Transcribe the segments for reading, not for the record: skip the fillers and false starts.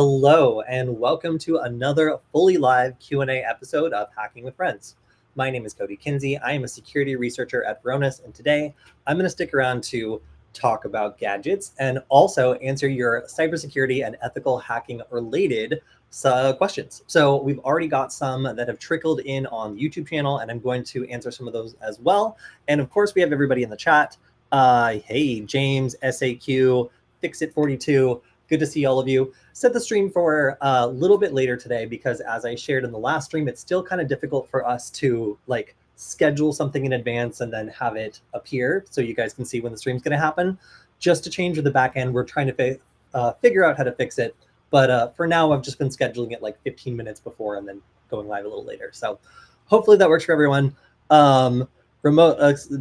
Hello and welcome to another fully live Q&A episode of Hacking with Friends. My name is Kody Kinzie. I am a security researcher at Varonis, and today I'm going to stick around to talk about gadgets and also answer your cybersecurity and ethical hacking related questions. So we've already got some that have trickled in on the YouTube channel, and I'm going to answer some of those as well. And of course, we have everybody in the chat. Hey, James, SAQ, Fixit42. Good to see all of you. Set the stream for a little bit later today because, as I shared in the last stream, it's still kind of difficult for us to schedule something in advance and then have it appear so you guys can see when the stream's going to happen. Just to change the back end, we're trying to figure out how to fix it. But for now, I've just been scheduling it like 15 minutes before and then going live a little later. So hopefully that works for everyone.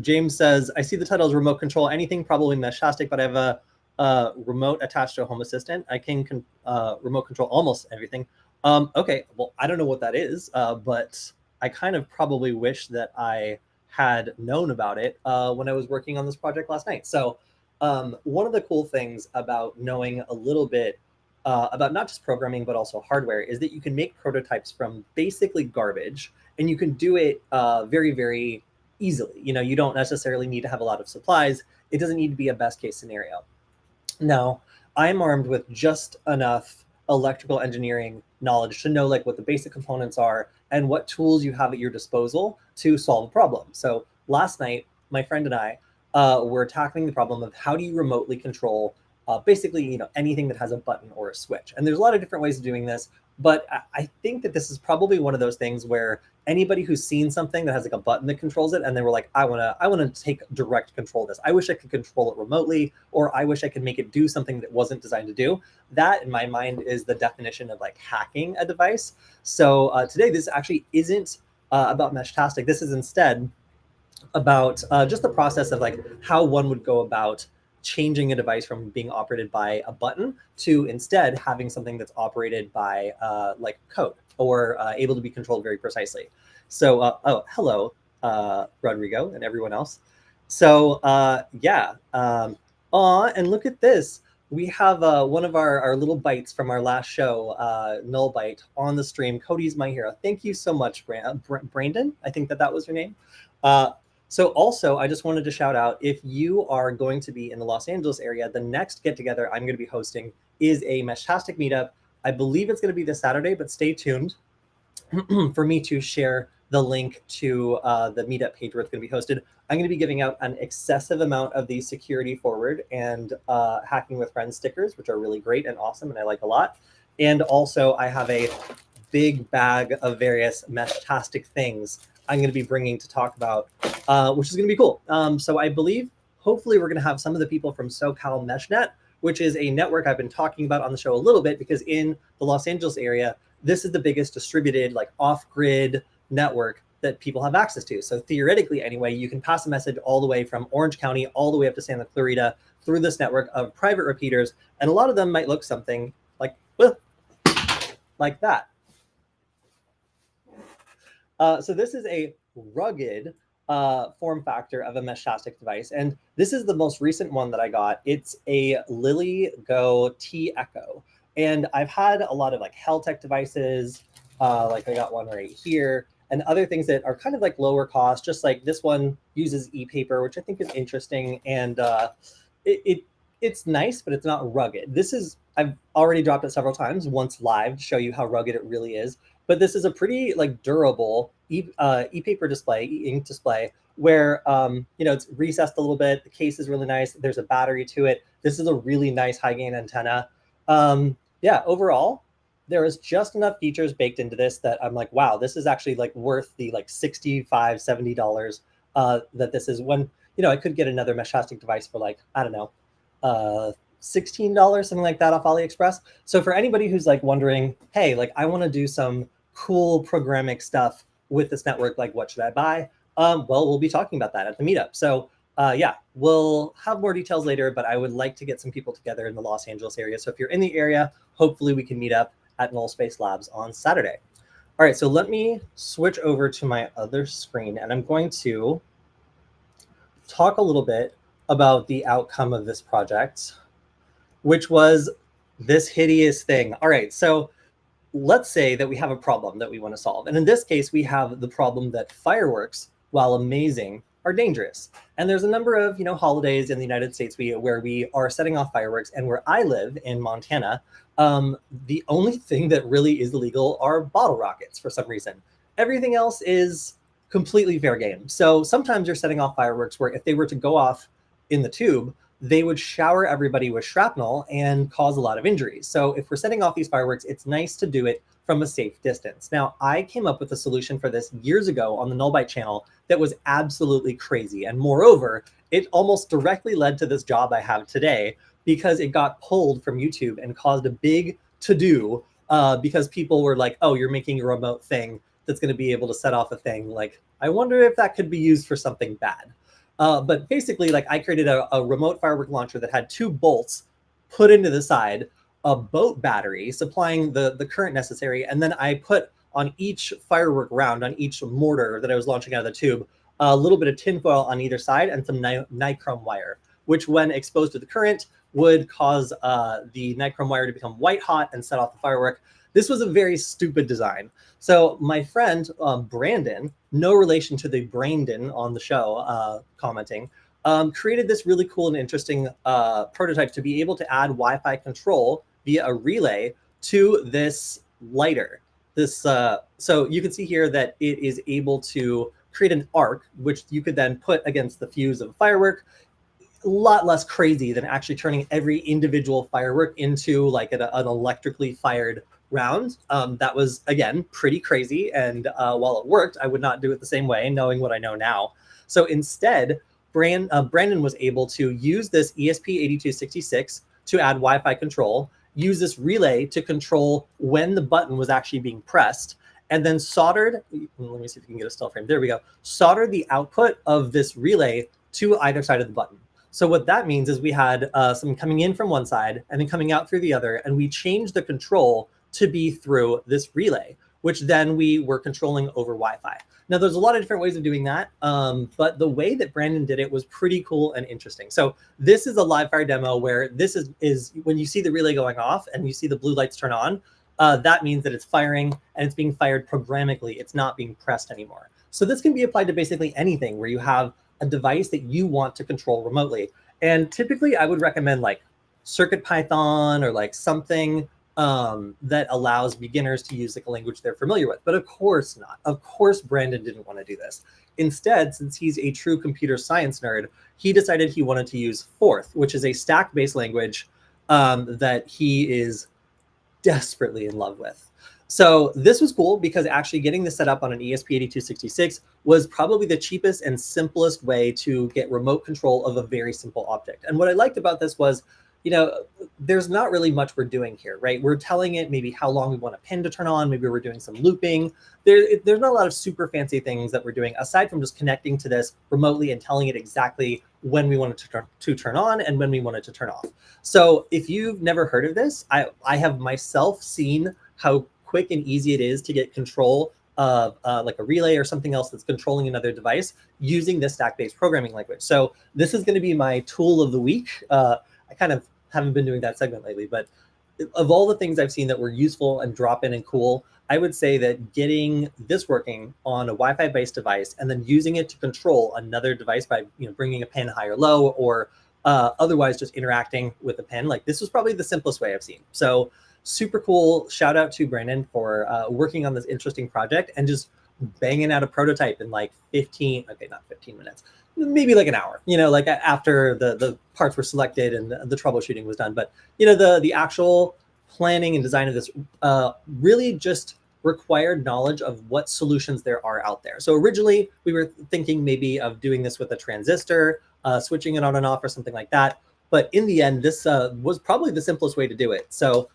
James says, I see the title is remote control anything, probably Meshtastic, but I have a remote attached to a Home Assistant. I can remote control almost everything. Okay, well, I don't know what that is, but I kind of probably wish that I had known about it when I was working on this project last night. So one of the cool things about knowing a little bit about not just programming, but also hardware is that you can make prototypes from basically garbage, and you can do it very, very easily. You know, you don't necessarily need to have a lot of supplies. It doesn't need to be a best case scenario. Now, I'm armed with just enough electrical engineering knowledge to know what the basic components are and what tools you have at your disposal to solve a problem. So last night, my friend and I were tackling the problem of how do you remotely control basically anything that has a button or a switch. And there's a lot of different ways of doing this, but I think that this is probably one of those things where anybody who's seen something that has a button that controls it and they were like, I want to take direct control of this. I wish I could control it remotely, or I wish I could make it do something that wasn't designed to do. That, in my mind, is the definition of hacking a device. So today, this actually isn't about Meshtastic. This is instead about just the process of how one would go about changing a device from being operated by a button to instead having something that's operated by code or able to be controlled very precisely. So, oh, hello, Rodrigo and everyone else. So yeah, and look at this. We have one of our little bites from our last show, Null Bite, on the stream. Cody's my hero. Thank you so much, Brandon. I think that was your name. So also, I just wanted to shout out, if you are going to be in the Los Angeles area, the next get-together I'm going to be hosting is a Meshtastic meetup. I believe it's going to be this Saturday, but stay tuned for me to share the link to the meetup page where it's going to be hosted. I'm going to be giving out an excessive amount of the security forward and Hacking with Friends stickers, which are really great and awesome, and I like a lot. And also, I have a big bag of various Meshtastic things I'm going to be bringing to talk about, which is going to be cool. So I believe, hopefully, we're going to have some of the people from SoCal MeshNet, which is a network I've been talking about on the show a little bit, because in the Los Angeles area, this is the biggest distributed, off-grid network that people have access to. So theoretically, anyway, you can pass a message all the way from Orange County all the way up to Santa Clarita through this network of private repeaters, and a lot of them might look something like that. So this is a rugged form factor of a Meshtastic device, and this is the most recent one that I got. It's a Lily Go T Echo, and I've had a lot of Heltec devices, I got one right here, and other things that are kind of lower cost. Just this one uses e-paper, which I think is interesting, and it's nice, but it's not rugged. I've already dropped it several times, once live, to show you how rugged it really is. But this is a pretty durable e-paper display, ink display, where it's recessed a little bit. The case is really nice. There's a battery to it. This is a really nice high gain antenna. Yeah, overall, there is just enough features baked into this that I'm like, wow, this is actually worth the $65, $70 that this is. When I could get another Meshtastic device for I don't know, $16, something like that, off AliExpress. So for anybody who's wondering, hey, I want to do some cool programming stuff with this network, what should I buy? Well, we'll be talking about that at the meetup. So yeah, we'll have more details later, but I would like to get some people together in the Los Angeles area. So if you're in the area, hopefully we can meet up at Null Space Labs on Saturday. All right, so let me switch over to my other screen, and I'm going to talk a little bit about the outcome of this project, which was This hideous thing. All right, so let's say that we have a problem that we want to solve. And in this case, we have the problem that fireworks, while amazing, are dangerous. And there's a number of, holidays in the United States where we are setting off fireworks. And where I live in Montana, the only thing that really is illegal are bottle rockets for some reason. Everything else is completely fair game. So sometimes you're setting off fireworks where if they were to go off in the tube, they would shower everybody with shrapnel and cause a lot of injuries. So if we're setting off these fireworks, it's nice to do it from a safe distance. Now, I came up with a solution for this years ago on the Nullbyte channel that was absolutely crazy. And moreover, it almost directly led to this job I have today because it got pulled from YouTube and caused a big to-do because people were like, oh, you're making a remote thing that's going to be able to set off a thing. Like, I wonder if that could be used for something bad. But basically, like I created a remote firework launcher that had 2 bolts put into the side, a boat battery supplying the current necessary, and then I put on each firework round, on each mortar that I was launching out of the tube, a little bit of tinfoil on either side and some nichrome wire, which when exposed to the current would cause the nichrome wire to become white hot and set off the firework. This was a very stupid design. So my friend, Brandon, no relation to the Brandon on the show commenting, created this really cool and interesting prototype to be able to add Wi-Fi control via a relay to this lighter. So you can see here that it is able to create an arc, which you could then put against the fuse of a firework. A lot less crazy than actually turning every individual firework into like an electrically fired round. That was, again, pretty crazy. And while it worked, I would not do it the same way, knowing what I know now. So instead, Brandon was able to use this ESP8266 to add Wi-Fi control, use this relay to control when the button was actually being pressed, and then soldered, let me see if we can get a still frame. There we go. Soldered the output of this relay to either side of the button. So what that means is we had some coming in from one side and then coming out through the other, and we changed the control to be through this relay, which then we were controlling over Wi-Fi. Now, there's a lot of different ways of doing that, but the way that Brandon did it was pretty cool and interesting. So this is a live fire demo where this is when you see the relay going off and you see the blue lights turn on, that means that it's firing and it's being fired programmatically. It's not being pressed anymore. So this can be applied to basically anything where you have a device that you want to control remotely. And typically I would recommend like CircuitPython or like something that allows beginners to use like a language they're familiar with. But of course not. Of course, Brandon didn't want to do this. Instead, since he's a true computer science nerd, he decided he wanted to use Forth, which is a stack-based language that he is desperately in love with. So this was cool because actually getting this set up on an ESP8266 was probably the cheapest and simplest way to get remote control of a very simple object. And what I liked about this was, there's not really much we're doing here, right? We're telling it maybe how long we want a pin to turn on. Maybe we're doing some looping. There's not a lot of super fancy things that we're doing aside from just connecting to this remotely and telling it exactly when we want it to turn on and when we want it to turn off. So if you've never heard of this, I have myself seen how quick and easy it is to get control of like a relay or something else that's controlling another device using this stack-based programming language. So this is going to be my tool of the week. I kind of haven't been doing that segment lately, but of all the things I've seen that were useful and drop-in and cool, I would say that getting this working on a Wi-Fi based device and then using it to control another device by bringing a pin high or low or otherwise just interacting with a pin, like this was probably the simplest way I've seen. So super cool. Shout out to Brandon for working on this interesting project and just banging out a prototype in like 15, okay, not 15 minutes, maybe like an hour, like after the parts were selected and the troubleshooting was done. But, the actual planning and design of this really just required knowledge of what solutions there are out there. So originally we were thinking maybe of doing this with a transistor, switching it on and off or something like that. But in the end, this was probably the simplest way to do it. So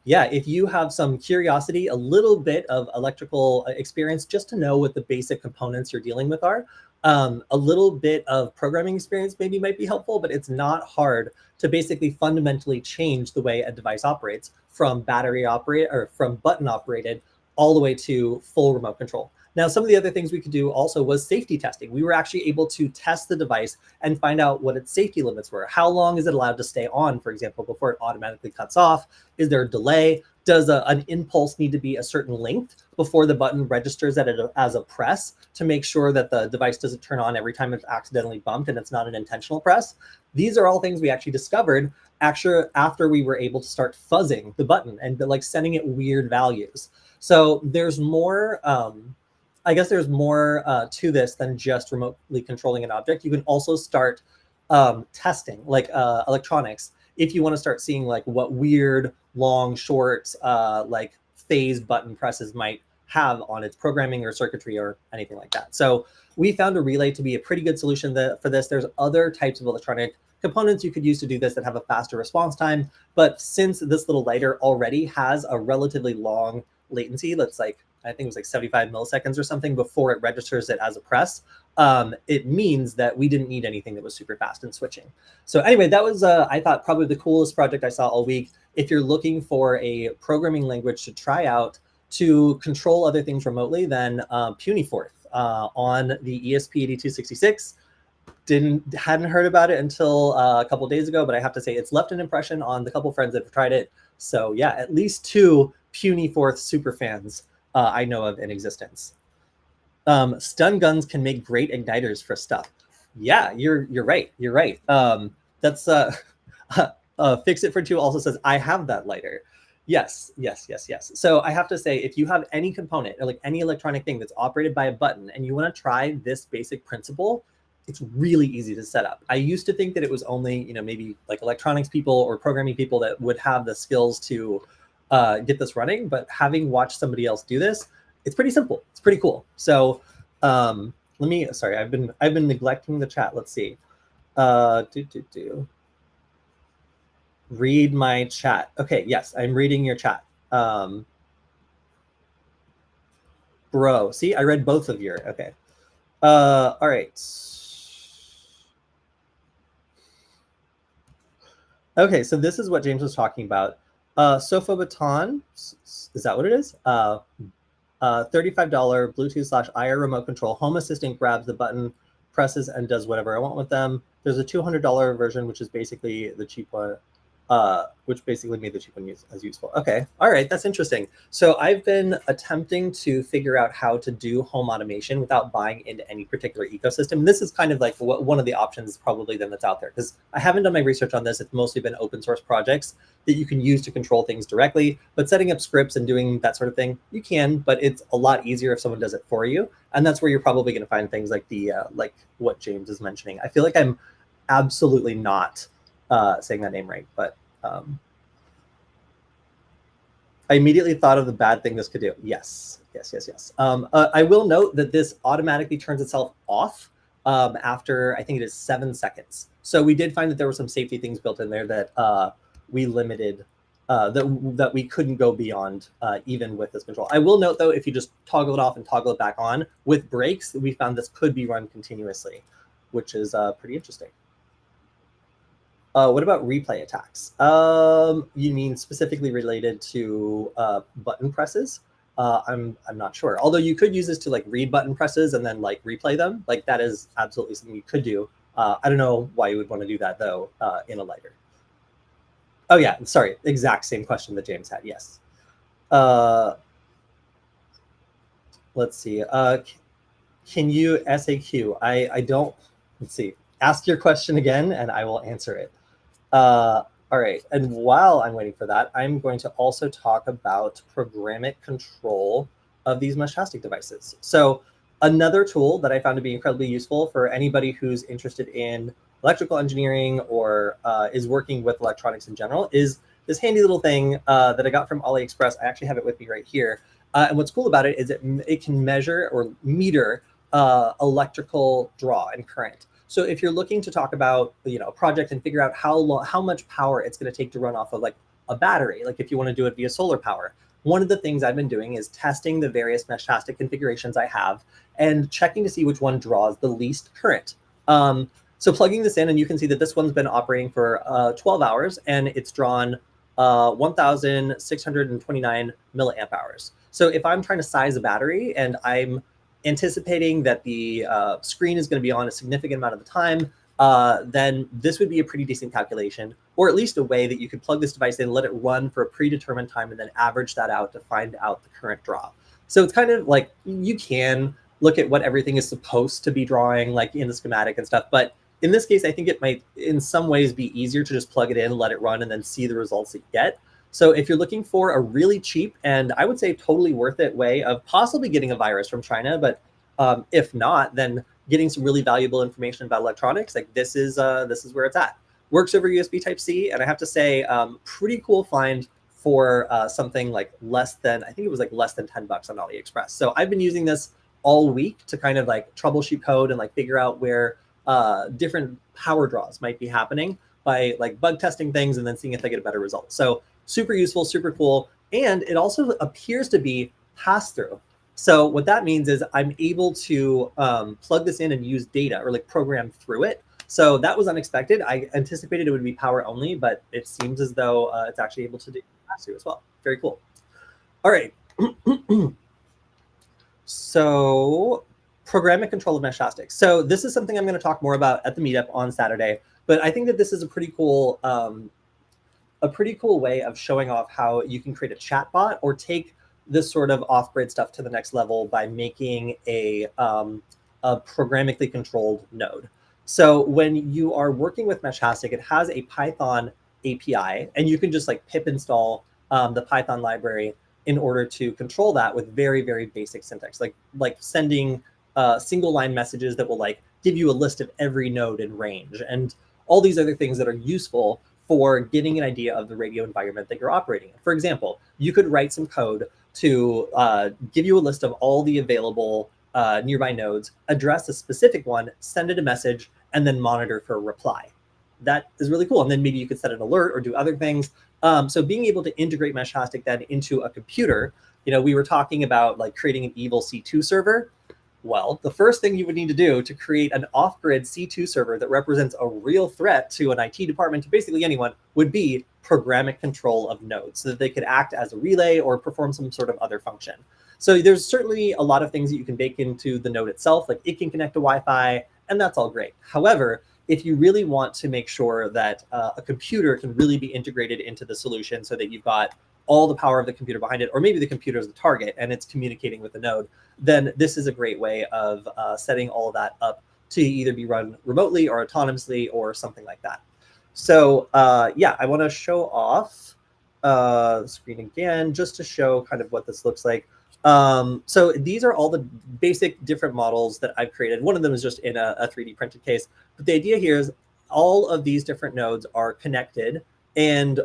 yeah, if you have some curiosity, a little bit of electrical experience, just to know what the basic components you're dealing with are, a little bit of programming experience maybe might be helpful, but it's not hard to basically fundamentally change the way a device operates from battery operated or from button operated all the way to full remote control. Now, some of the other things we could do also was safety testing. We were actually able to test the device and find out what its safety limits were. How long is it allowed to stay on, for example, before it automatically cuts off? Is there a delay? Does an impulse need to be a certain length before the button registers at it as a press to make sure that the device doesn't turn on every time it's accidentally bumped and it's not an intentional press? These are all things we actually discovered after we were able to start fuzzing the button and like sending it weird values. So there's more, I guess there's more to this than just remotely controlling an object. You can also start testing like electronics if you want to start seeing like what weird, long, short, like phase button presses might have on its programming or circuitry or anything like that. So we found a relay to be a pretty good solution for this. There's other types of electronic components you could use to do this that have a faster response time. But since this little lighter already has a relatively long latency, that's like, I think it was like 75 milliseconds or something before it registers it as a press, it means that we didn't need anything that was super fast in switching. So anyway, that was, I thought, probably the coolest project I saw all week. If you're looking for a programming language to try out to control other things remotely, then Puniforth on the ESP8266. Hadn't heard about it until a couple days ago, but I have to say it's left an impression on the couple friends that have tried it. So yeah, at least 2 Puniforth super fans I know of in existence. Stun guns can make great igniters for stuff. Yeah, you're right. You're right. That's Fix It for 2 also says, I have that lighter. Yes. So I have to say, if you have any component or like any electronic thing that's operated by a button and you want to try this basic principle, it's really easy to set up. I used to think that it was only, maybe like electronics people or programming people that would have the skills to get this running, but having watched somebody else do this, it's pretty simple. It's pretty cool. So sorry, I've been neglecting the chat. Let's see. Read my chat. Okay, yes, I'm reading your chat. Bro, see, I read both of your, okay. All right. Okay, so this is what James was talking about. Sofa Baton, is that what it is? $35 Bluetooth/IR remote control. Home Assistant grabs the button, presses, and does whatever I want with them. There's a $200 version, which is basically the cheap one, which basically made the cheap one as useful. Okay, all right, that's interesting. So I've been attempting to figure out how to do home automation without buying into any particular ecosystem. And this is kind of like one of the options probably then that's out there, because I haven't done my research on this. It's mostly been open source projects that you can use to control things directly, but setting up scripts and doing that sort of thing, you can, but it's a lot easier if someone does it for you. And that's where you're probably going to find things like the like what James is mentioning. I feel like I'm absolutely not saying that name right, but I immediately thought of the bad thing this could do. Yes. I will note that this automatically turns itself off after, I think it is 7 seconds. So we did find that there were some safety things built in there that we limited, that we couldn't go beyond even with this control. I will note though, if you just toggle it off and toggle it back on with brakes, we found this could be run continuously, which is pretty interesting. What about replay attacks? You mean specifically related to button presses? I'm not sure. Although you could use this to like read button presses and then like replay them. Like that is absolutely something you could do. I don't know why you would want to do that though in a lighter. Oh yeah, sorry. Exact same question that James had. Yes. Let's see. Can you SAQ? I don't. Let's see. Ask your question again, and I will answer it. All right, and while I'm waiting for that, I'm going to also talk about programmatic control of these Meshtastic devices. So another tool that I found to be incredibly useful for anybody who's interested in electrical engineering or is working with electronics in general is this handy little thing that I got from AliExpress. I actually have it with me right here. And what's cool about it is it can measure or meter electrical draw and current. So if you're looking to talk about, a project and figure out how much power it's going to take to run off of like a battery, like if you want to do it via solar power, one of the things I've been doing is testing the various Meshtastic configurations I have and checking to see which one draws the least current. So plugging this in, and you can see that this one's been operating for 12 hours and it's drawn 1,629 milliamp hours. So if I'm trying to size a battery and I'm anticipating that the screen is going to be on a significant amount of the time, then this would be a pretty decent calculation, or at least a way that you could plug this device in, let it run for a predetermined time, and then average that out to find out the current draw. So it's kind of like you can look at what everything is supposed to be drawing, like in the schematic and stuff. But in this case, I think it might in some ways be easier to just plug it in, let it run, and then see the results that you get. So if you're looking for a really cheap and I would say totally worth it way of possibly getting a virus from China, but if not, then getting some really valuable information about electronics, like this is where it's at. Works over USB Type-C, and I have to say, pretty cool find for something like less than, I think it was like less than $10 on AliExpress. So I've been using this all week to kind of like troubleshoot code and like figure out where different power draws might be happening by like bug testing things and then seeing if I get a better result. So super useful, super cool. And it also appears to be pass-through. So what that means is I'm able to plug this in and use data or like program through it. So that was unexpected. I anticipated it would be power only, but it seems as though it's actually able to do pass-through as well. Very cool. All right. So programmatic control of Meshtastic. So this is something I'm going to talk more about at the meetup on Saturday, but I think that this is a pretty cool way of showing off how you can create a chatbot or take this sort of off-grid stuff to the next level by making a programmatically controlled node. So when you are working with Meshtastic, it has a Python API, and you can just like pip install the Python library in order to control that with very, very basic syntax, like sending single line messages that will like give you a list of every node in range and all these other things that are useful for getting an idea of the radio environment that you're operating in. For example, you could write some code to give you a list of all the available nearby nodes, address a specific one, send it a message, and then monitor for a reply. That is really cool. And then maybe you could set an alert or do other things. So being able to integrate Meshtastic then into a computer, we were talking about like creating an evil C2 server. Well, the first thing you would need to do to create an off-grid C2 server that represents a real threat to an IT department, to basically anyone, would be programmatic control of nodes so that they could act as a relay or perform some sort of other function. So there's certainly a lot of things that you can bake into the node itself, like it can connect to Wi-Fi, and that's all great. However, if you really want to make sure that a computer can really be integrated into the solution so that you've got all the power of the computer behind it, or maybe the computer is the target and it's communicating with the node, then this is a great way of setting all of that up to either be run remotely or autonomously or something like that. So yeah, I want to show off the screen again, just to show kind of what this looks like. So these are all the basic different models that I've created. One of them is just in a 3D printed case. But the idea here is all of these different nodes are connected, and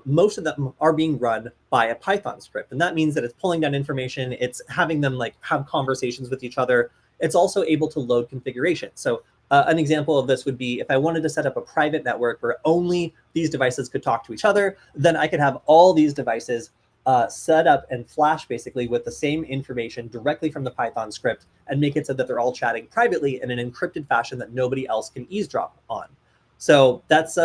most of them are being run by a Python script. And that means that it's pulling down information. It's having them like have conversations with each other. It's also able to load configuration. So an example of this would be if I wanted to set up a private network where only these devices could talk to each other, then I could have all these devices set up and flash basically with the same information directly from the Python script and make it so that they're all chatting privately in an encrypted fashion that nobody else can eavesdrop on. So that's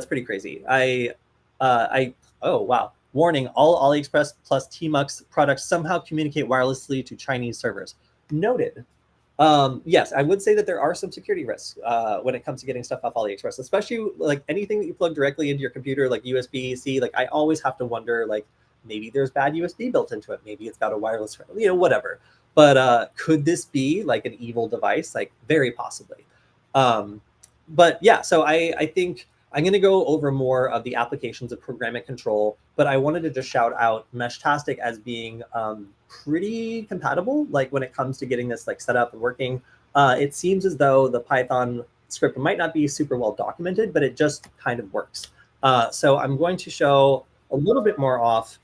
pretty crazy. Oh wow, warning, all AliExpress plus Tmux products somehow communicate wirelessly to Chinese servers. Noted. Yes, I would say that there are some security risks when it comes to getting stuff off AliExpress, especially like anything that you plug directly into your computer, like USB-C. Like I always have to wonder, like maybe there's bad USB built into it. Maybe it's got a wireless, whatever. But could this be like an evil device? Like very possibly. But yeah, so I think I'm going to go over more of the applications of programmatic control, but I wanted to just shout out Meshtastic as being pretty compatible, like when it comes to getting this like set up and working. It seems as though the Python script might not be super well documented, but it just kind of works. So I'm going to show a little bit more off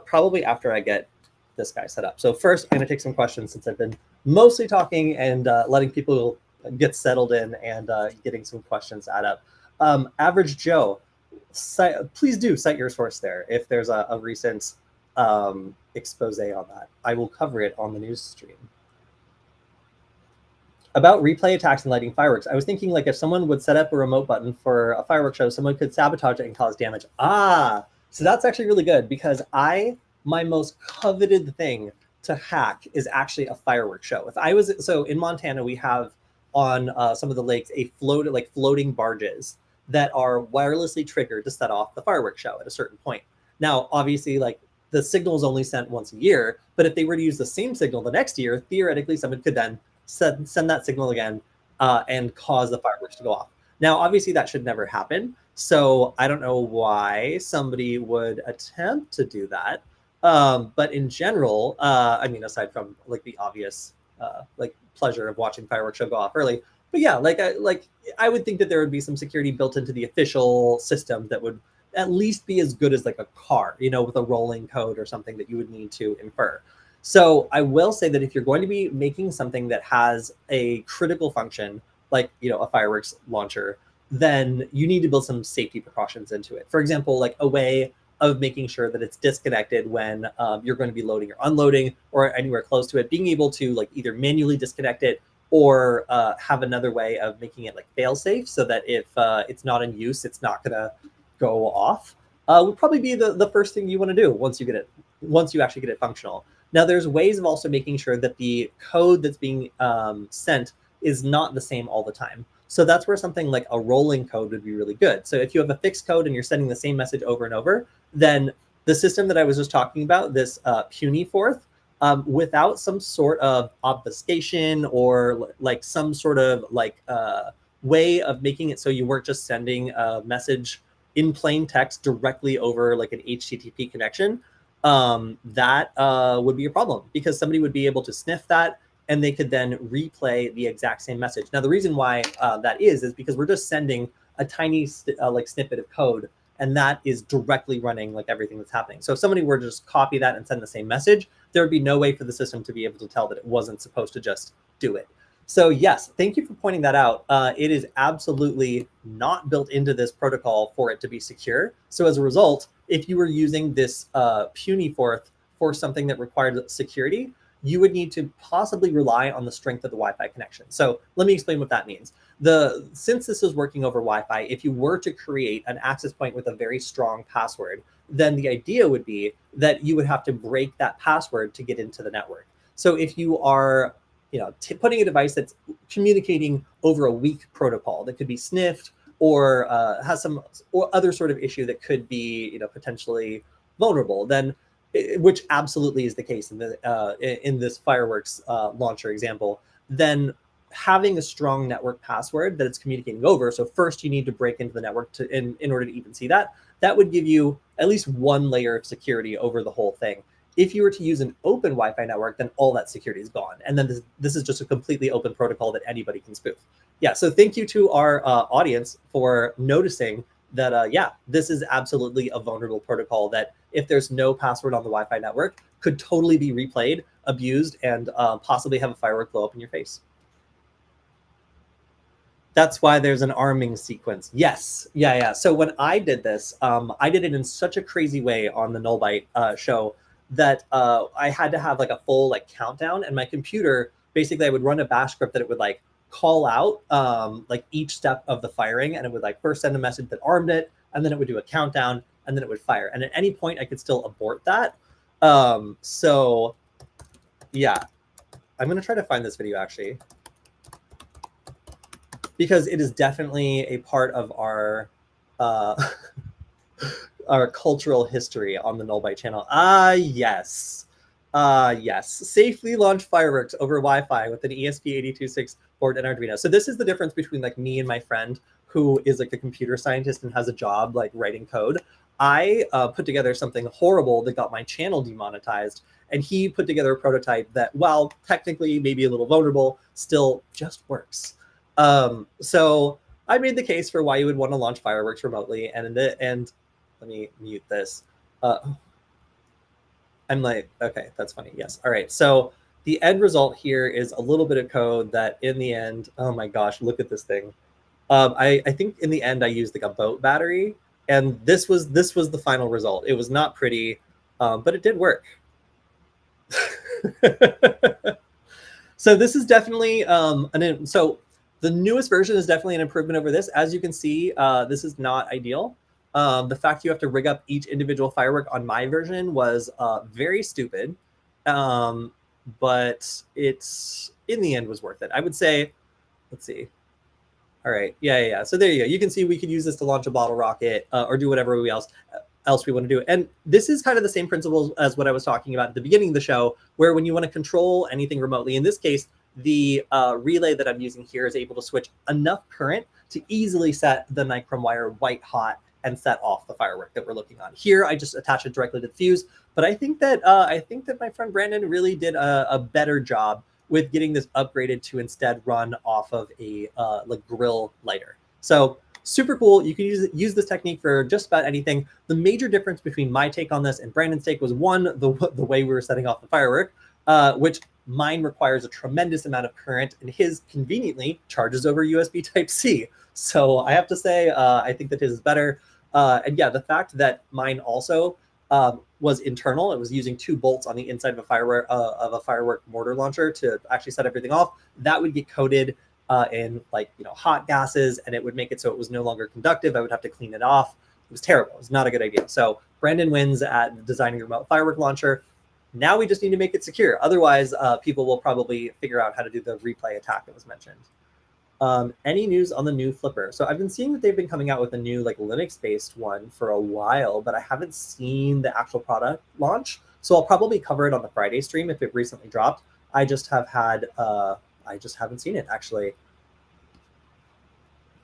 probably after I get this guy set up. So first, I'm going to take some questions since I've been mostly talking and letting people get settled in and getting some questions add up. Average Joe, please do cite your source there if there's a recent expose on that. I will cover it on the news stream. About replay attacks and lighting fireworks, I was thinking like if someone would set up a remote button for a fireworks show, someone could sabotage it and cause damage. So that's actually really good because my most coveted thing to hack is actually a fireworks show. If I was so in Montana, we have on some of the lakes floating barges that are wirelessly triggered to set off the fireworks show at a certain point. Now, obviously, like the signal is only sent once a year, but if they were to use the same signal the next year, theoretically, someone could then send that signal again and cause the fireworks to go off. Now, obviously, that should never happen. So I don't know why somebody would attempt to do that. But in general, I mean, aside from like the obvious like pleasure of watching fireworks show go off early, but yeah, I would think that there would be some security built into the official system that would at least be as good as like a car, you know, with a rolling code or something that you would need to infer. So I will say that if you're going to be making something that has a critical function, like, you know, a fireworks launcher, then you need to build some safety precautions into it. For example, like a way of making sure that it's disconnected when you're going to be loading or unloading or anywhere close to it, being able to like either manually disconnect it or have another way of making it like fail safe so that if it's not in use, it's not going to go off, would probably be the first thing you want to do once you actually get it functional. Now, there's ways of also making sure that the code that's being sent is not the same all the time. So that's where something like a rolling code would be really good. So if you have a fixed code and you're sending the same message over and over, then the system that I was just talking about, this puny fourth, without some sort of obfuscation or like some sort of like way of making it so you weren't just sending a message in plain text directly over like an HTTP connection, that would be a problem because somebody would be able to sniff that and they could then replay the exact same message. Now, the reason why that is because we're just sending a tiny like snippet of code, and that is directly running like everything that's happening. So if somebody were to just copy that and send the same message, there would be no way for the system to be able to tell that it wasn't supposed to just do it. So yes, thank you for pointing that out. It is absolutely not built into this protocol for it to be secure. So as a result, if you were using this puny fourth for something that required security, you would need to possibly rely on the strength of the Wi-Fi connection. So let me explain what that means. Since this is working over Wi-Fi, if you were to create an access point with a very strong password, then the idea would be that you would have to break that password to get into the network. So if you are, you know, putting a device that's communicating over a weak protocol that could be sniffed or has some or other sort of issue that could be, you know, potentially vulnerable, then which absolutely is the case in this fireworks launcher example, then having a strong network password that it's communicating over. So first you need to break into the network in order to even see that. That would give you at least one layer of security over the whole thing. If you were to use an open Wi-Fi network, then all that security is gone. And then this is just a completely open protocol that anybody can spoof. Yeah, so thank you to our audience for noticing that, yeah, this is absolutely a vulnerable protocol that if there's no password on the Wi-Fi network, could totally be replayed, abused, and possibly have a firework blow up in your face. That's why there's an arming sequence. Yes, yeah. So when I did this, I did it in such a crazy way on the Nullbyte show that I had to have like a full like countdown, and my computer, basically I would run a bash script that it would like call out like each step of the firing, and it would like first send a message that armed it, and then it would do a countdown, and then it would fire. And at any point I could still abort that. So yeah, I'm gonna try to find this video actually, because it is definitely a part of our our cultural history on the Nullbyte channel. Yes. Yes. Safely launch fireworks over Wi-Fi with an ESP8266 board and Arduino. So this is the difference between like me and my friend who is like a computer scientist and has a job like writing code. I put together something horrible that got my channel demonetized, and he put together a prototype that, while technically maybe a little vulnerable, still just works. So I made the case for why you would want to launch fireworks remotely, and let me mute this. I'm like, okay, that's funny. Yes. All right. So the end result here is a little bit of code that in the end, oh my gosh, look at this thing. I think in the end I used like a boat battery, and this was the final result. It was not pretty, but it did work. So this is definitely so the newest version is definitely an improvement over this. As you can see, this is not ideal. The fact you have to rig up each individual firework on my version was very stupid. but it's in the end was worth it. I would say, let's see. All right, yeah. So there you go. You can see we could use this to launch a bottle rocket or do whatever else we want to do. And this is kind of the same principles as what I was talking about at the beginning of the show, where when you want to control anything remotely, in this case, the relay that I'm using here is able to switch enough current to easily set the nichrome wire white hot and set off the firework that we're looking on. Here, I just attach it directly to the fuse. But I think that my friend Brandon really did a better job with getting this upgraded to instead run off of a like grill lighter. So super cool. You can use this technique for just about anything. The major difference between my take on this and Brandon's take was one, the way we were setting off the firework, which mine requires a tremendous amount of current, and his conveniently charges over USB Type-C. So I have to say, I think that his is better. And yeah, the fact that mine also was internal. It was using 2 bolts on the inside of a firework mortar launcher to actually set everything off. That would get coated in hot gases, and it would make it so it was no longer conductive. I would have to clean it off. It was terrible. It was not a good idea. So Brandon wins at designing a remote firework launcher. Now we just need to make it secure. Otherwise, people will probably figure out how to do the replay attack that was mentioned. Any news on the new flipper? So I've been seeing that they've been coming out with a new Linux-based one for a while, but I haven't seen the actual product launch. So I'll probably cover it on the Friday stream if it recently dropped. I just haven't seen it actually.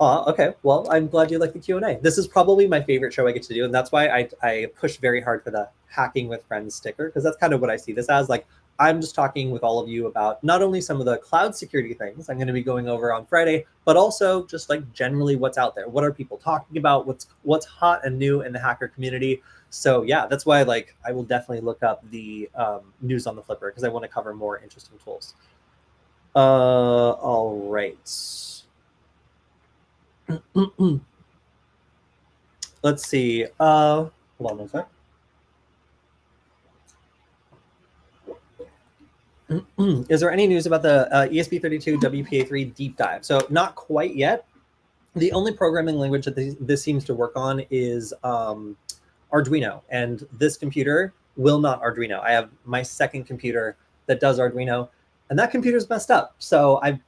Okay. Well, I'm glad you like the Q&A. This is probably my favorite show I get to do, and that's why I push very hard for the Hacking with Friends sticker, because that's kind of what I see this as. Like, I'm just talking with all of you about not only some of the cloud security things I'm going to be going over on Friday, but also just like generally what's out there. What are people talking about? What's hot and new in the hacker community? So yeah, that's why I will definitely look up the news on the flipper, because I want to cover more interesting tools. All right. Let's see. Hold on a sec. Is there any news about the ESP32 WPA3 deep dive? So not quite yet. The only programming language that this seems to work on is Arduino, and this computer will not Arduino. I have my second computer that does Arduino, and that computer's messed up. So I'm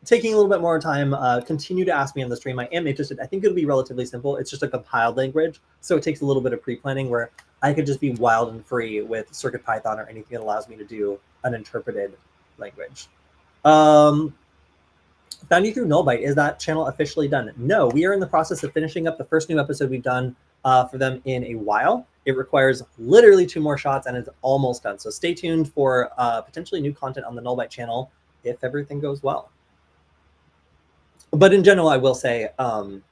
taking a little bit more time. Continue to ask me on the stream. I am interested. I think it'll be relatively simple. It's just a compiled language, so it takes a little bit of pre-planning where I could just be wild and free with CircuitPython or anything that allows me to do an interpreted language. Found you through Nullbyte. Is that channel officially done? No, we are in the process of finishing up the first new episode we've done for them in a while. It requires literally 2 more shots, and it's almost done. So stay tuned for potentially new content on the Nullbyte channel if everything goes well. But in general, I will say,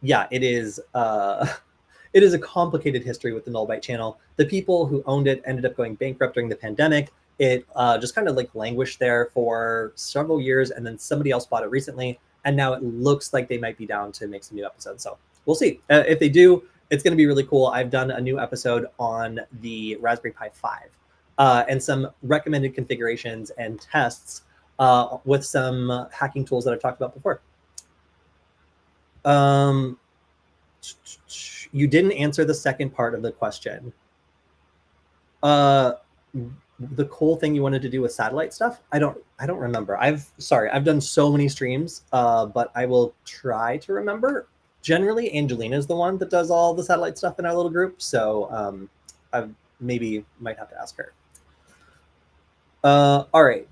yeah, it is a complicated history with the Nullbyte channel. The people who owned it ended up going bankrupt during the pandemic. It just kind of languished there for several years, and then somebody else bought it recently, and now it looks like they might be down to make some new episodes. So we'll see. If they do, it's going to be really cool. I've done a new episode on the Raspberry Pi 5 and some recommended configurations and tests with some hacking tools that I've talked about before. You didn't answer the second part of the question. The cool thing you wanted to do with satellite stuff, I don't remember. I've done so many streams, but I will try to remember. Generally, Angelina is the one that does all the satellite stuff in our little group, so I maybe might have to ask her. All right,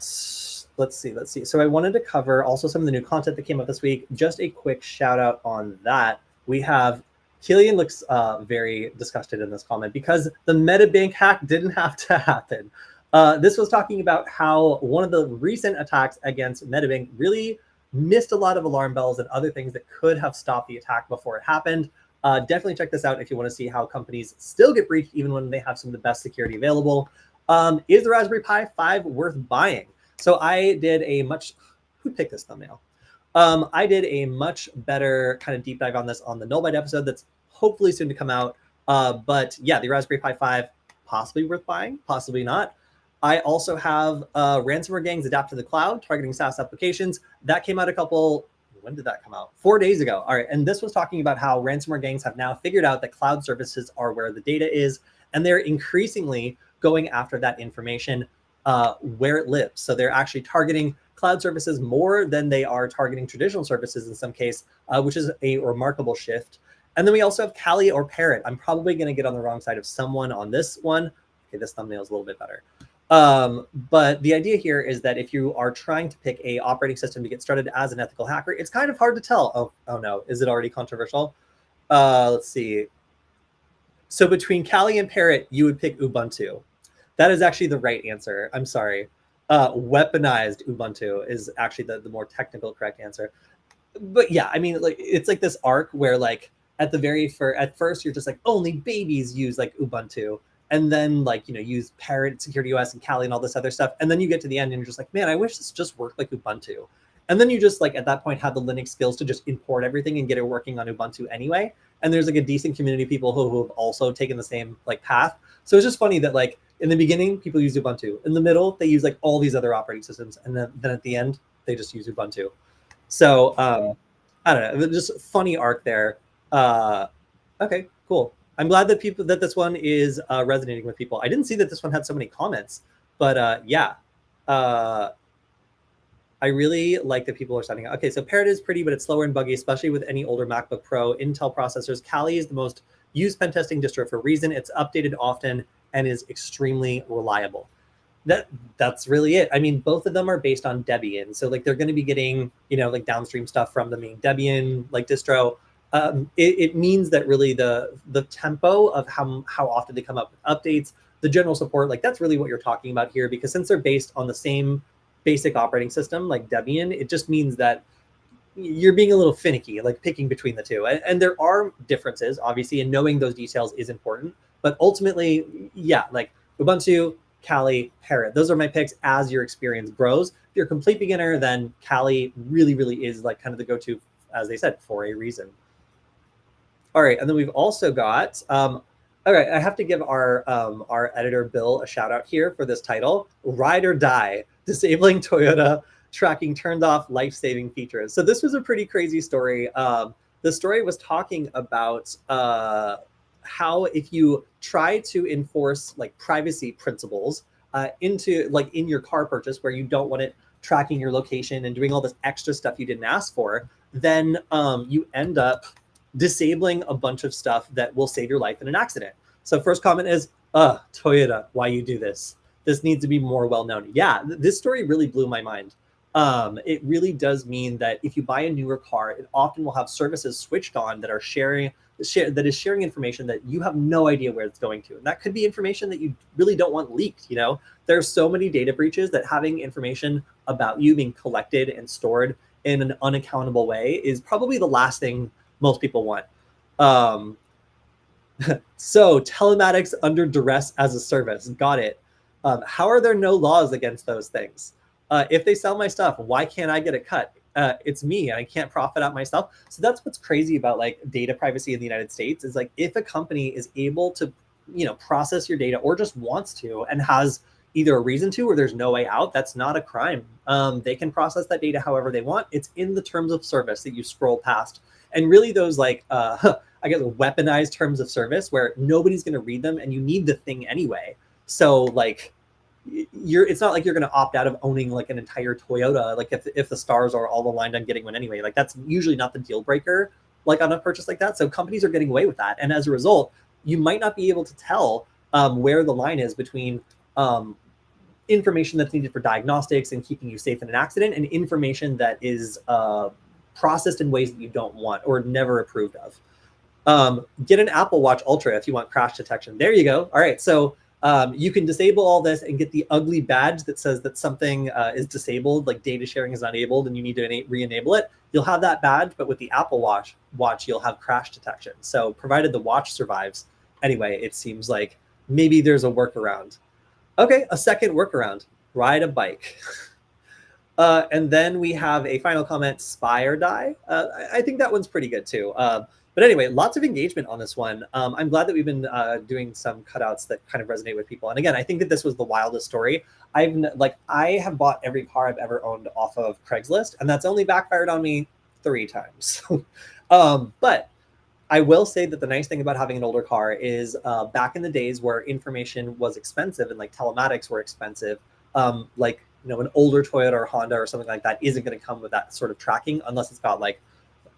let's see. So I wanted to cover also some of the new content that came up this week. Just a quick shout out on that. We have Killian looks very disgusted in this comment because the MetaBank hack didn't have to happen. This was talking about how one of the recent attacks against MetaBank really missed a lot of alarm bells and other things that could have stopped the attack before it happened. Definitely check this out if you want to see how companies still get breached even when they have some of the best security available. Is the Raspberry Pi 5 worth buying? So I did a much, who picked this thumbnail? I did a much better kind of deep dive on this on the Nullbyte episode that's hopefully soon to come out. But yeah, the Raspberry Pi 5, possibly worth buying, possibly not. I also have Ransomware Gangs Adapt to the Cloud, targeting SaaS applications. That came out when did that come out? 4 days ago. All right, and this was talking about how ransomware gangs have now figured out that cloud services are where the data is, and they're increasingly going after that information. where it lives. So they're actually targeting cloud services more than they are targeting traditional services in some case, which is a remarkable shift. And then we also have Kali or Parrot. I'm probably going to get on the wrong side of someone on this one. Okay, this thumbnail is a little bit better. But the idea here is that if you are trying to pick a operating system to get started as an ethical hacker, it's kind of hard to tell. Oh no, is it already controversial? Let's see. So between Kali and Parrot, you would pick Ubuntu. That is actually the right answer. I'm sorry. Weaponized Ubuntu is actually the more technical correct answer. But yeah, I mean, like it's like this arc where like at first you're just like only babies use like Ubuntu, and then like use Parrot, Security OS, and Kali and all this other stuff, and then you get to the end and you're just like, man, I wish this just worked like Ubuntu. And then you just like at that point have the Linux skills to just import everything and get it working on Ubuntu anyway. And there's like a decent community of people who have also taken the same like path. So it's just funny that like in the beginning people use Ubuntu, in the middle they use like all these other operating systems, and then at the end they just use Ubuntu. So I don't know, just funny arc there. Okay, cool. I'm glad that this one is resonating with people. I didn't see that this one had so many comments, but yeah. I really like that people are signing up. Okay, so Parrot is pretty, but it's slower and buggy, especially with any older MacBook Pro Intel processors. Kali is the most used pen testing distro for a reason. It's updated often and is extremely reliable. That's really it. I mean, both of them are based on Debian, so like they're going to be getting like downstream stuff from the main Debian like distro. It means that really the tempo of how often they come up with updates, the general support, like that's really what you're talking about here, because since they're based on the same basic operating system like Debian, it just means that you're being a little finicky, like picking between the two. And there are differences, obviously, and knowing those details is important. But ultimately, yeah, like Ubuntu, Kali, Parrot, those are my picks as your experience grows. If you're a complete beginner, then Kali really, really is like kind of the go-to, as they said, for a reason. All right, and then we've also got, all right, I have to give our editor Bill a shout out here for this title, Ride or Die, Disabling Toyota Tracking Turned Off Life-Saving Features. So this was a pretty crazy story. The story was talking about how if you try to enforce like privacy principles into like in your car purchase, where you don't want it tracking your location and doing all this extra stuff you didn't ask for, then you end up disabling a bunch of stuff that will save your life in an accident. So first comment is, Toyota, why you do this? This needs to be more well-known. Yeah, this story really blew my mind. It really does mean that if you buy a newer car, it often will have services switched on that are sharing information that you have no idea where it's going to. And that could be information that you really don't want leaked. There are so many data breaches that having information about you being collected and stored in an unaccountable way is probably the last thing most people want. So telematics under duress as a service. Got it. How are there no laws against those things? If they sell my stuff, why can't I get a cut? It's me, and I can't profit out myself. So that's what's crazy about like data privacy in the United States is like if a company is able to, process your data or just wants to and has either a reason to or there's no way out, that's not a crime. They can process that data however they want. It's in the terms of service that you scroll past. And really those like, I guess weaponized terms of service where nobody's going to read them and you need the thing anyway. So like it's not like you're going to opt out of owning like an entire Toyota. Like if the stars are all aligned on getting one anyway, like that's usually not the deal breaker, like on a purchase like that. So companies are getting away with that. And as a result, you might not be able to tell where the line is between information that's needed for diagnostics and keeping you safe in an accident and information that is processed in ways that you don't want or never approved of. Get an Apple Watch Ultra if you want crash detection. There you go. All right. So you can disable all this and get the ugly badge that says that something is disabled, like data sharing is enabled and you need to re-enable it. You'll have that badge, but with the Apple Watch, you'll have crash detection. So provided the watch survives, anyway, it seems like maybe there's a workaround. Okay, a second workaround, ride a bike. And then we have a final comment, spy or die. I think that one's pretty good too. But anyway, lots of engagement on this one. I'm glad that we've been doing some cutouts that kind of resonate with people. And again, I think that this was the wildest story. I have bought every car I've ever owned off of Craigslist, and that's only backfired on me 3 times. But I will say that the nice thing about having an older car is back in the days where information was expensive and like telematics were expensive, like, an older Toyota or Honda or something like that isn't going to come with that sort of tracking unless it's got like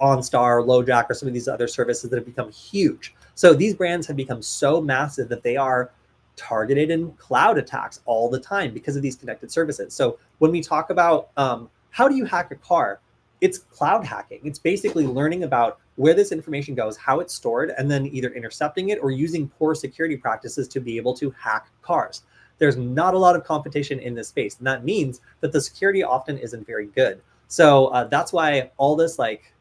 OnStar, LoJack, or some of these other services that have become huge. So these brands have become so massive that they are targeted in cloud attacks all the time because of these connected services. So when we talk about how do you hack a car, it's cloud hacking. It's basically learning about where this information goes, how it's stored, and then either intercepting it or using poor security practices to be able to hack cars. There's not a lot of competition in this space, and that means that the security often isn't very good. So that's why all this like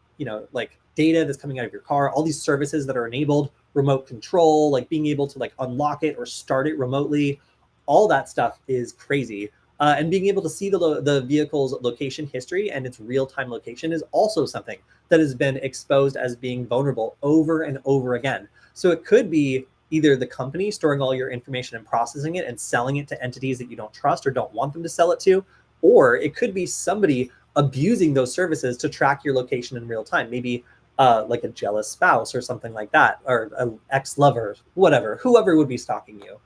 data that's coming out of your car, all these services that are enabled, remote control, like being able to like unlock it or start it remotely, all that stuff is crazy. And being able to see the vehicle's location history and its real-time location is also something that has been exposed as being vulnerable over and over again. So it could be either the company storing all your information and processing it and selling it to entities that you don't trust or don't want them to sell it to, or it could be somebody abusing those services to track your location in real time. Maybe like a jealous spouse or something like that, or an ex-lover, whatever, whoever would be stalking you.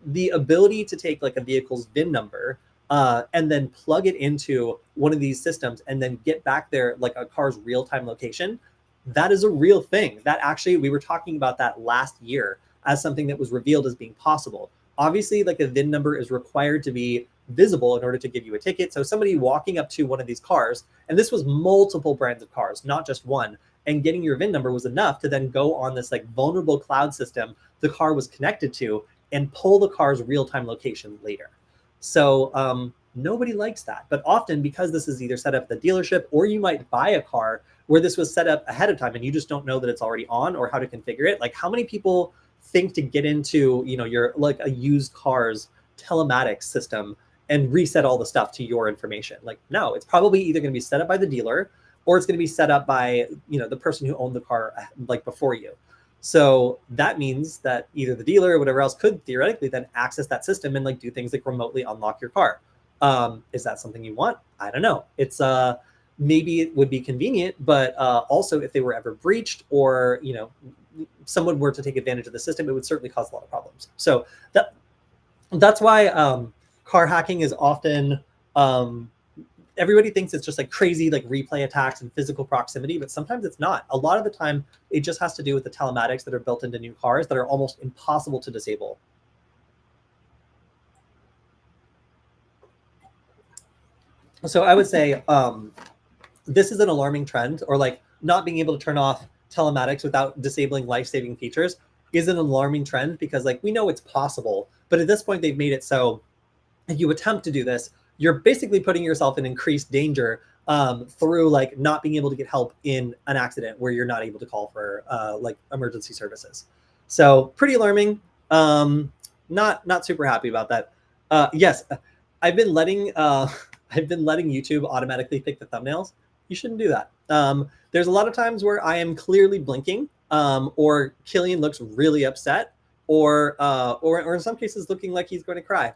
The ability to take like a vehicle's VIN number and then plug it into one of these systems and then get back there like a car's real-time location, that is a real thing. That actually, we were talking about that last year as something that was revealed as being possible. Obviously, like a VIN number is required to be visible in order to give you a ticket. So somebody walking up to one of these cars, and this was multiple brands of cars, not just one, and getting your VIN number was enough to then go on this like vulnerable cloud system the car was connected to and pull the car's real-time location later. So nobody likes that. But often, because this is either set up at the dealership or you might buy a car where this was set up ahead of time and you just don't know that it's already on or how to configure it. Like, how many people think to get into, your like a used car's telematics system and reset all the stuff to your information? Like, no, it's probably either going to be set up by the dealer or it's going to be set up by, the person who owned the car like before you. So that means that either the dealer or whatever else could theoretically then access that system and like do things like remotely unlock your car. Is that something you want? I don't know. It's maybe it would be convenient, but also if they were ever breached or someone were to take advantage of the system, it would certainly cause a lot of problems. So that's why car hacking is often everybody thinks it's just like crazy, like replay attacks and physical proximity, but sometimes it's not. A lot of the time, it just has to do with the telematics that are built into new cars that are almost impossible to disable. So I would say this is an alarming trend, or like not being able to turn off telematics without disabling life-saving features is an alarming trend, because like we know it's possible, but at this point they've made it so if you attempt to do this, you're basically putting yourself in increased danger through like not being able to get help in an accident where you're not able to call for like emergency services. So pretty alarming. Not super happy about that. Yes, I've been letting YouTube automatically pick the thumbnails. You shouldn't do that. There's a lot of times where I am clearly blinking, or Killian looks really upset, or in some cases looking like he's going to cry.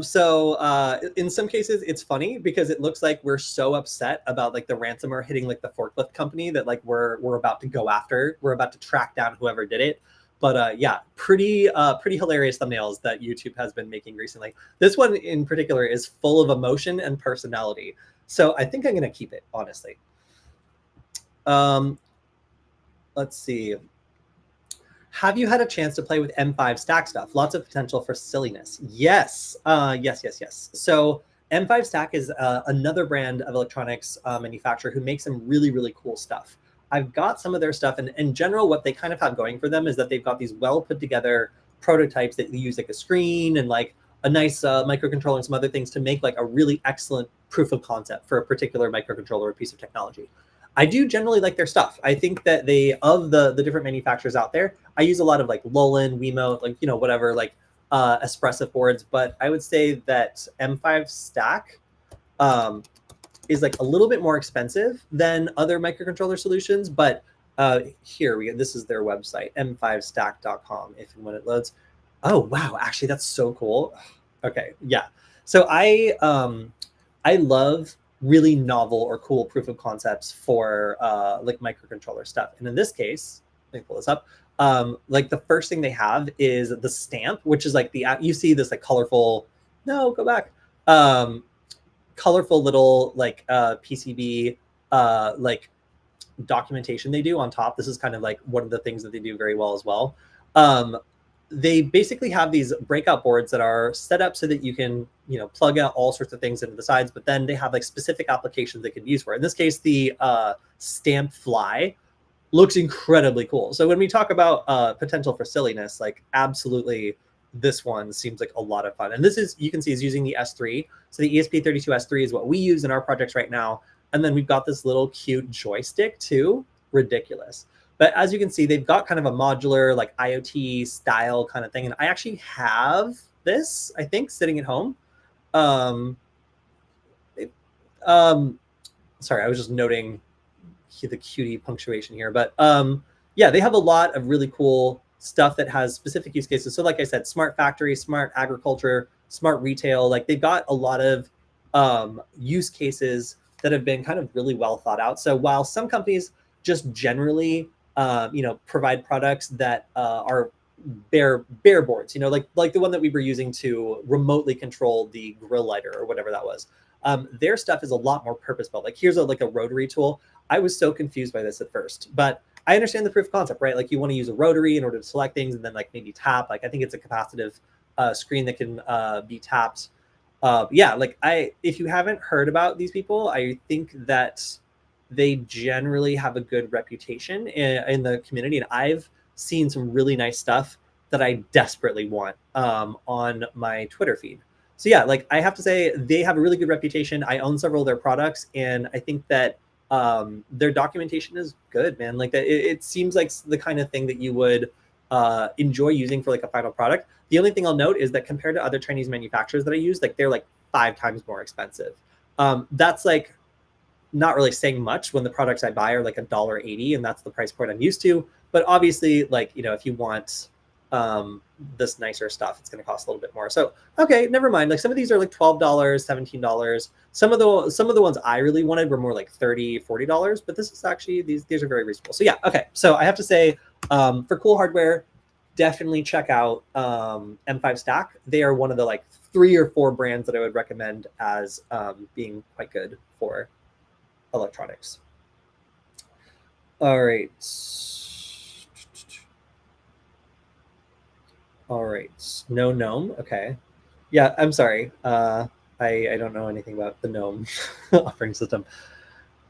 So in some cases it's funny because it looks like we're so upset about like the ransomware hitting like the forklift company that like we're about to go after, we're about to track down whoever did it. But yeah, pretty hilarious thumbnails that YouTube has been making recently. This one in particular is full of emotion and personality. So I think I'm going to keep it, honestly. Let's see. Have you had a chance to play with M5 Stack stuff? Lots of potential for silliness. Yes. Yes. So M5 Stack is another brand of electronics manufacturer who makes some really, really cool stuff. I've got some of their stuff, and in general, what they kind of have going for them is that they've got these well put together prototypes that use like a screen and like a nice microcontroller and some other things to make like a really excellent proof of concept for a particular microcontroller or piece of technology. I do generally like their stuff. I think that of the different manufacturers out there, I use a lot of like Lolin, Wiimote, like, whatever, like Espressif boards. But I would say that M5 Stack is like a little bit more expensive than other microcontroller solutions. But this is their website, m5stack.com, if and when it loads. Oh, wow. Actually, that's so cool. Okay. Yeah. So I love really novel or cool proof of concepts for like microcontroller stuff. And in this case, let me pull this up. Like the first thing they have is the stamp, which is like you see this like colorful No, go back. Um, Colorful little like PCB like documentation they do on top. This is kind of like one of the things that they do very well as well. Um, they basically have these breakout boards that are set up so that you can, you know, plug out all sorts of things into the sides, but then they have like specific applications they can use for it. In this case, the stamp fly looks incredibly cool. So when we talk about potential for silliness, like absolutely this one seems like a lot of fun. And this is, you can see, is using the S3. So the ESP32S3 is what we use in our projects right now. And then we've got this little cute joystick too. Ridiculous. But as you can see, they've got kind of a modular like IoT style kind of thing. And I actually have this, I think, sitting at home. Um, it, um, Sorry, I was just noting the cutie punctuation here, but yeah, they have a lot of really cool stuff that has specific use cases. So like I said, smart factory, smart agriculture, smart retail, like they've got a lot of use cases that have been kind of really well thought out. So while some companies just generally you know, provide products that are bare boards, you know, like the one that we were using to remotely control the grill lighter or whatever that was, their stuff is a lot more purpose built. Like here's like a rotary tool. I was so confused by this at first, but I understand the proof of concept, right? Like you want to use a rotary in order to select things and then like maybe tap. Like I think it's a capacitive screen that can be tapped. Yeah, like if you haven't heard about these people, I think that they generally have a good reputation in the community. And I've seen some really nice stuff that I desperately want on my Twitter feed. So yeah, like I have to say they have a really good reputation. I own several of their products, and I think that their documentation is good, man. Like it seems like the kind of thing that you would enjoy using for like a final product. The only thing I'll note is that compared to other Chinese manufacturers that I use, like they're like 5 times more expensive. That's like not really saying much when the products I buy are like $1.80, and that's the price point I'm used to. But obviously, like, you know, if you want this nicer stuff, it's going to cost a little bit more. So okay, never mind. Like some of these are like $12, $17. Some of the ones I really wanted were more like $30, $40. But this is actually these are very reasonable. So yeah, okay. So I have to say, for cool hardware, definitely check out M5 Stack. They are one of the like 3 or 4 brands that I would recommend as being quite good for electronics. All right. All right. No gnome. Okay. Yeah, I'm sorry. I don't know anything about the gnome operating system.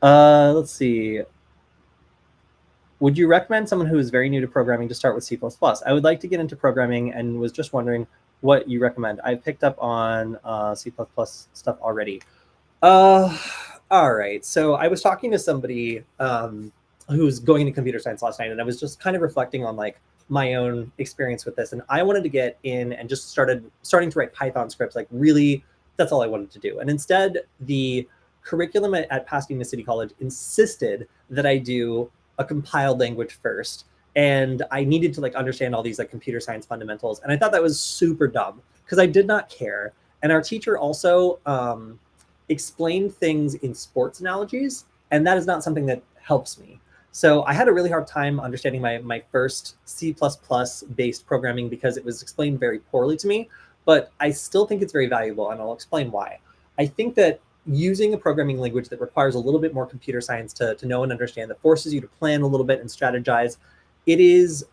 Let's see. Would you recommend someone who is very new to programming to start with C++? I would like to get into programming and was just wondering what you recommend. I've picked up on C++ stuff already. All right. So I was talking to somebody who's going into computer science last night, and I was just kind of reflecting on like my own experience with this. And I wanted to get in and just starting to write Python scripts. Like really, that's all I wanted to do. And instead, the curriculum at Pasadena City College insisted that I do a compiled language first. And I needed to like understand all these like computer science fundamentals. And I thought that was super dumb because I did not care. And our teacher also explained things in sports analogies, and that is not something that helps me. So I had a really hard time understanding my first C++ based programming because it was explained very poorly to me, but I still think it's very valuable, and I'll explain why. I think that using a programming language that requires a little bit more computer science to know and understand, that forces you to plan a little bit and strategize, it is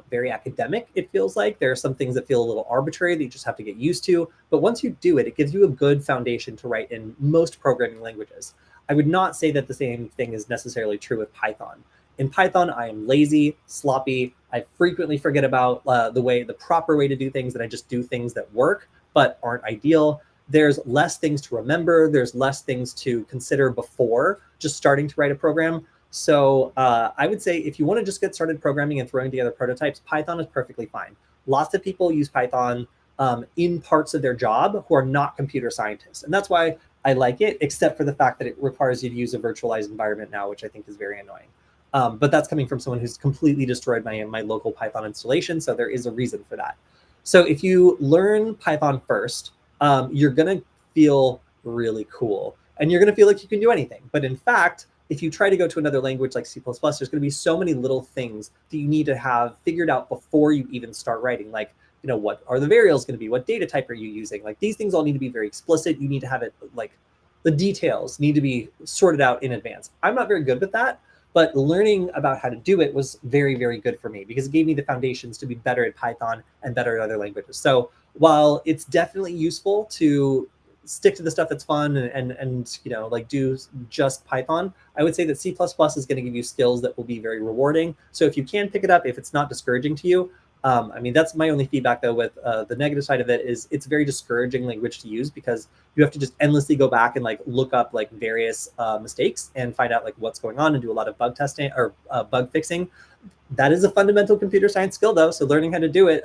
very academic, it feels like. There are some things that feel a little arbitrary that you just have to get used to. But once you do it, it gives you a good foundation to write in most programming languages. I would not say that the same thing is necessarily true with Python. In Python, I am lazy, sloppy. I frequently forget about the proper way to do things, and I just do things that work but aren't ideal. There's less things to remember. There's less things to consider before just starting to write a program. So I would say if you want to just get started programming and throwing together prototypes, Python is perfectly fine. Lots of people use Python in parts of their job who are not computer scientists. And that's why I like it, except for the fact that it requires you to use a virtualized environment now, which I think is very annoying. But that's coming from someone who's completely destroyed my local Python installation. So there is a reason for that. So if you learn Python first, you're going to feel really cool. And you're going to feel like you can do anything. But in fact, if you try to go to another language like C++, there's going to be so many little things that you need to have figured out before you even start writing. Like what are the variables going to be? What data type are you using? Like these things all need to be very explicit. You need to have it like the details need to be sorted out in advance. I'm not very good with that, but learning about how to do it was very, very good for me because it gave me the foundations to be better at Python and better at other languages. So while it's definitely useful to stick to the stuff that's fun and like do just Python, I would say that C++ is going to give you skills that will be very rewarding. So if you can pick it up, if it's not discouraging to you, I mean, that's my only feedback though with the negative side of it is it's a very discouraging language to use because you have to just endlessly go back and like look up like various mistakes and find out like what's going on and do a lot of bug testing or bug fixing. That is a fundamental computer science skill though. So learning how to do it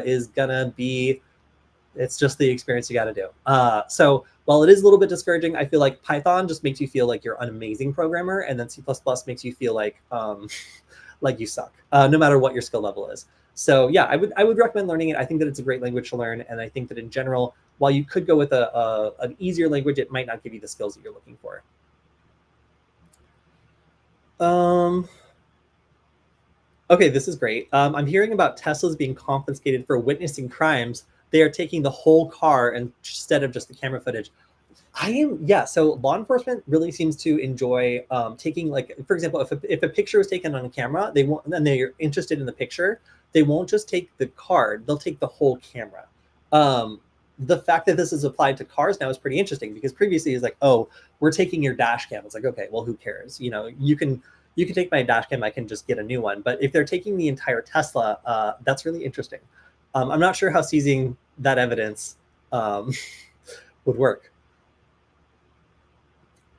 is gonna be, it's just the experience you got to do. So while it is a little bit discouraging, I feel like Python just makes you feel like you're an amazing programmer, and then C++ makes you feel like you suck, no matter what your skill level is. So yeah, I would recommend learning it. I think that it's a great language to learn, and I think that in general, while you could go with an easier language, it might not give you the skills that you're looking for. Okay, this is great. I'm hearing about Teslas being confiscated for witnessing crimes. They are taking the whole car instead of just the camera footage. So law enforcement really seems to enjoy taking, like, for example, if a picture is taken on camera, and they're interested in the picture, they won't just take the card, they'll take the whole camera. The fact that this is applied to cars now is pretty interesting because previously it's like, oh, we're taking your dash cam. It's like, okay, well, who cares? You can take my dash cam, I can just get a new one. But if they're taking the entire Tesla, that's really interesting. I'm not sure how seizing that evidence would work.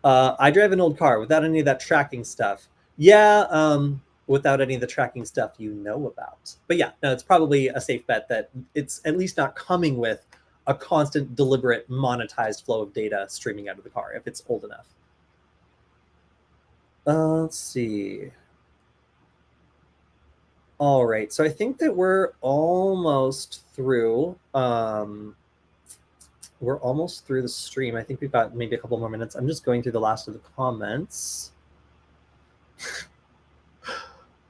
I drive an old car without any of that tracking stuff. Yeah, without any of the tracking stuff you know about. But yeah, no, it's probably a safe bet that it's at least not coming with a constant, deliberate, monetized flow of data streaming out of the car if it's old enough. Let's see. All right, so I think that we're almost through. We're almost through the stream. I think we've got maybe a couple more minutes. I'm just going through the last of the comments.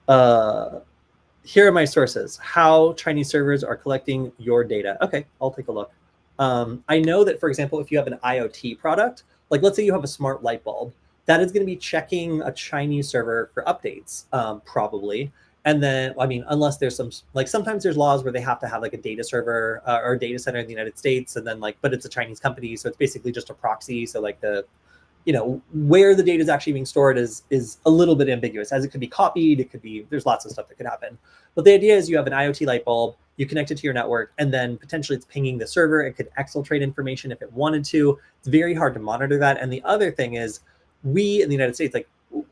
Here are my sources. How Chinese servers are collecting your data. Okay, I'll take a look. I know that, for example, if you have an IoT product, like let's say you have a smart light bulb, that is going to be checking a Chinese server for updates, probably. And then, I mean, unless there's some, like sometimes there's laws where they have to have like a data server or a data center in the United States, and then like, but it's a Chinese company, so it's basically just a proxy. So like where the data is actually being stored is a little bit ambiguous, as it could be copied, it could be, there's lots of stuff that could happen. But the idea is you have an IoT light bulb, you connect it to your network, and then potentially it's pinging the server. It could exfiltrate information if it wanted to. It's very hard to monitor that. And the other thing is, we in the United States, like,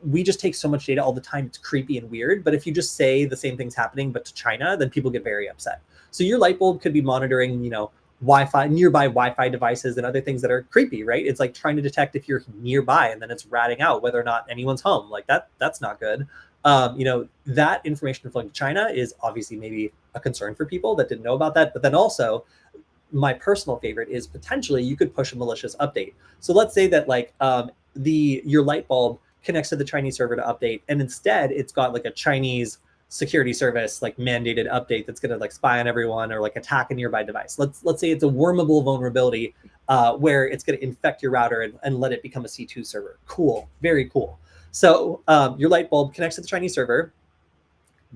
we just take so much data all the time. It's creepy and weird. But if you just say the same thing's happening, but to China, then people get very upset. So your light bulb could be monitoring, nearby Wi-Fi devices and other things that are creepy, right? It's like trying to detect if you're nearby, and then it's ratting out whether or not anyone's home. Like that's not good. That information flowing to China is obviously maybe a concern for people that didn't know about that. But then also, my personal favorite is potentially you could push a malicious update. So let's say that like your light bulb connects to the Chinese server to update, and instead it's got like a Chinese security service like mandated update that's going to like spy on everyone or like attack a nearby device. Let's say it's a wormable vulnerability where it's going to infect your router and let it become a C2 server. Cool, very cool. So your light bulb connects to the Chinese server,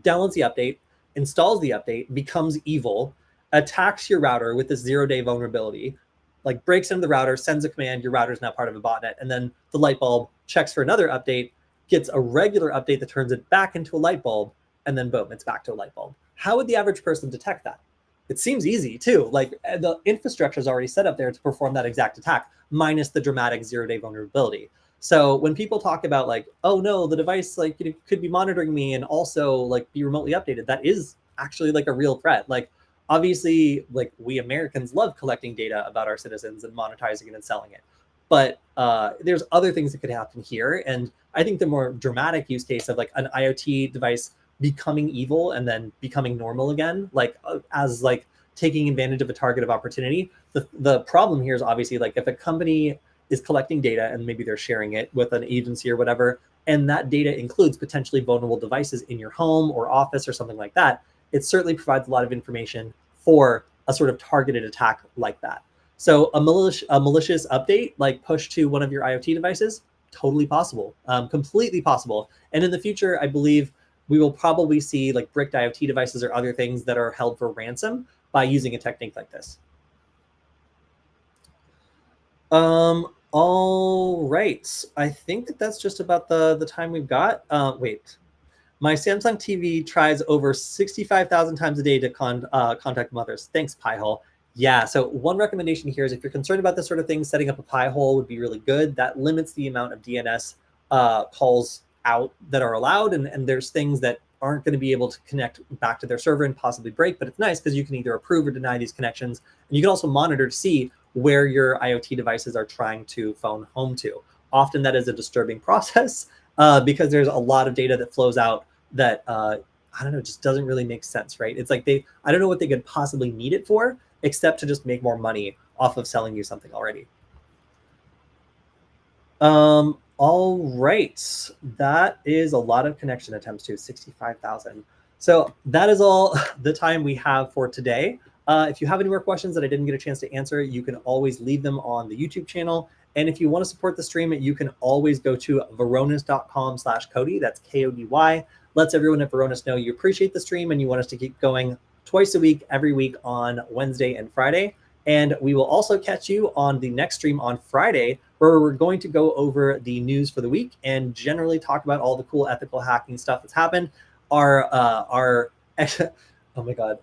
downloads the update, installs the update, becomes evil, attacks your router with this 0-day vulnerability, like breaks into the router, sends a command, your router is now part of a botnet, and then the light bulb checks for another update, gets a regular update that turns it back into a light bulb, and then boom, it's back to a light bulb. How would the average person detect that? It seems easy too. Like the infrastructure is already set up there to perform that exact attack, minus the dramatic 0-day vulnerability. So when people talk about like, oh no, the device like could be monitoring me and also like be remotely updated, that is actually like a real threat. Like obviously, like we Americans love collecting data about our citizens and monetizing it and selling it. But there's other things that could happen here. And I think the more dramatic use case of like an IoT device becoming evil and then becoming normal again, like as like taking advantage of a target of opportunity. The problem here is obviously like if a company is collecting data and maybe they're sharing it with an agency or whatever, and that data includes potentially vulnerable devices in your home or office or something like that, it certainly provides a lot of information for a sort of targeted attack like that. So a malicious update, like push to one of your IoT devices, totally possible, completely possible. And in the future, I believe we will probably see like bricked IoT devices or other things that are held for ransom by using a technique like this. All right. I think that that's just about the time we've got. Wait. My Samsung TV tries over 65,000 times a day to contact mothers. Thanks, Piehole. Yeah, so one recommendation here is if you're concerned about this sort of thing, setting up a Piehole would be really good. That limits the amount of DNS calls out that are allowed, and there's things that aren't going to be able to connect back to their server and possibly break, but it's nice because you can either approve or deny these connections, and you can also monitor to see where your IoT devices are trying to phone home to. Often that is a disturbing process because there's a lot of data that flows out that I don't know, just doesn't really make sense, right? It's like I don't know what they could possibly need it for, except to just make more money off of selling you something already. All right, that is a lot of connection attempts too, 65,000. So that is all the time we have for today. If you have any more questions that I didn't get a chance to answer, you can always leave them on the YouTube channel. And if you want to support the stream, you can always go to varonis.com/Kody. That's Kody. Lets everyone at Varonis know you appreciate the stream and you want us to keep going twice a week, every week on Wednesday and Friday. And we will also catch you on the next stream on Friday, where we're going to go over the news for the week and generally talk about all the cool ethical hacking stuff that's happened. Our oh my God,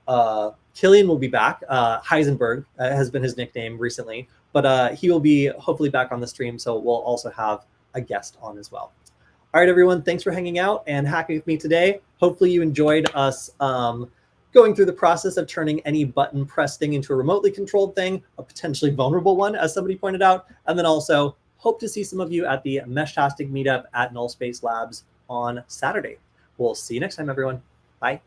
Killian will be back. Heisenberg has been his nickname recently, but he will be hopefully back on the stream. So we'll also have a guest on as well. All right, everyone, thanks for hanging out and hacking with me today. Hopefully you enjoyed us going through the process of turning any button press thing into a remotely controlled thing, a potentially vulnerable one, as somebody pointed out. And then also hope to see some of you at the Meshtastic meetup at Null Space Labs on Saturday. We'll see you next time, everyone. Bye.